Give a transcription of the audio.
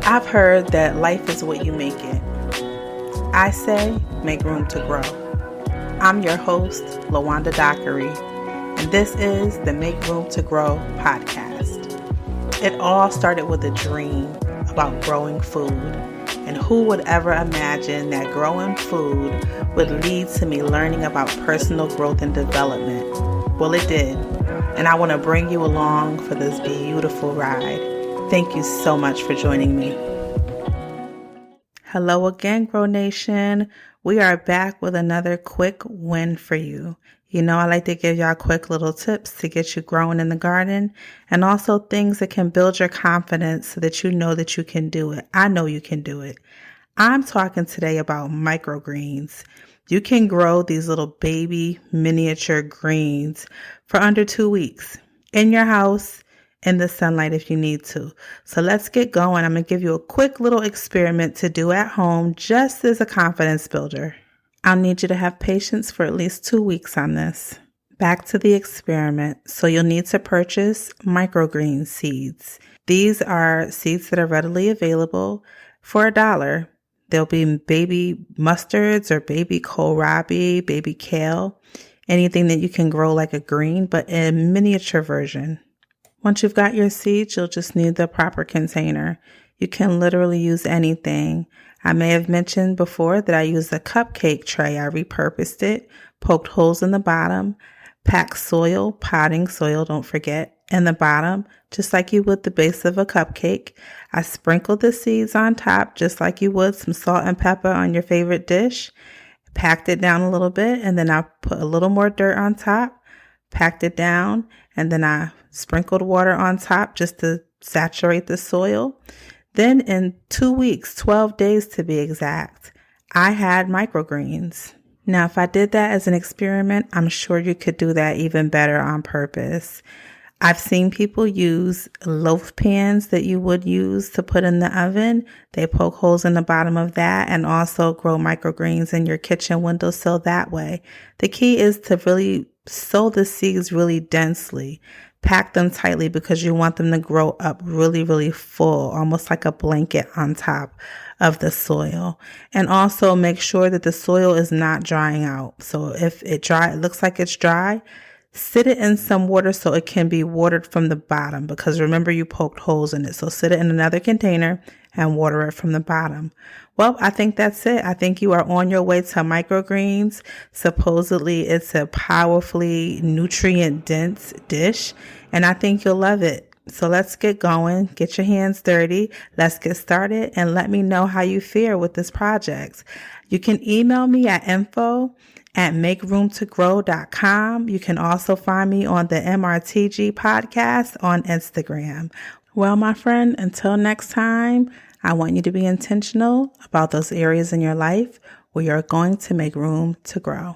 I've heard that life is what you make it. I say, make room to grow. I'm your host, LaWanda Dockery, and this is the Make Room to Grow podcast. It all started with a dream about growing food, and who would ever imagine that growing food would lead to me learning about personal growth and development? Well, it did, and I want to bring you along for this beautiful ride. Thank you so much for joining me. Hello again, Grow Nation. We are back with another quick win for you. You know, I like to give y'all quick little tips to get you growing in the garden and also things that can build your confidence so that you know that you can do it. I know you can do it. I'm talking today about microgreens. You can grow these little baby miniature greens for under 2 weeks in your house, in the sunlight if you need to. So let's get going. I'm going to give you a quick little experiment to do at home just as a confidence builder. I'll need you to have patience for at least 2 weeks on this. Back to the experiment. So you'll need to purchase microgreen seeds. These are seeds that are readily available for $1. There'll be baby mustards or baby kohlrabi, baby kale, anything that you can grow like a green, but in a miniature version. Once you've got your seeds, you'll just need the proper container. You can literally use anything. I may have mentioned before that I used a cupcake tray. I repurposed it, poked holes in the bottom, packed soil, potting soil, don't forget, in the bottom, just like you would the base of a cupcake. I sprinkled the seeds on top, just like you would some salt and pepper on your favorite dish. Packed it down a little bit, and then I put a little more dirt on top, packed it down, and then I sprinkled water on top just to saturate the soil. Then in 2 weeks, 12 days to be exact, I had microgreens. Now, if I did that as an experiment, I'm sure you could do that even better on purpose. I've seen people use loaf pans that you would use to put in the oven. They poke holes in the bottom of that and also grow microgreens in your kitchen windowsill that way. The key is to really sow the seeds really densely. Pack them tightly because you want them to grow up really, really full, almost like a blanket on top of the soil. And also make sure that the soil is not drying out. So if it looks like it's dry, sit it in some water so it can be watered from the bottom, because remember you poked holes in it. So sit it in another container and water it from the bottom. Well, I think that's it. I think you are on your way to microgreens. Supposedly it's a powerfully nutrient dense dish, and I think you'll love it. So let's get going. Get your hands dirty. Let's get started and let me know how you fare with this project. You can email me at info@makeroomtogrow.com. You can also find me on the MRTG podcast on Instagram. Well, my friend, until next time, I want you to be intentional about those areas in your life where you're going to make room to grow.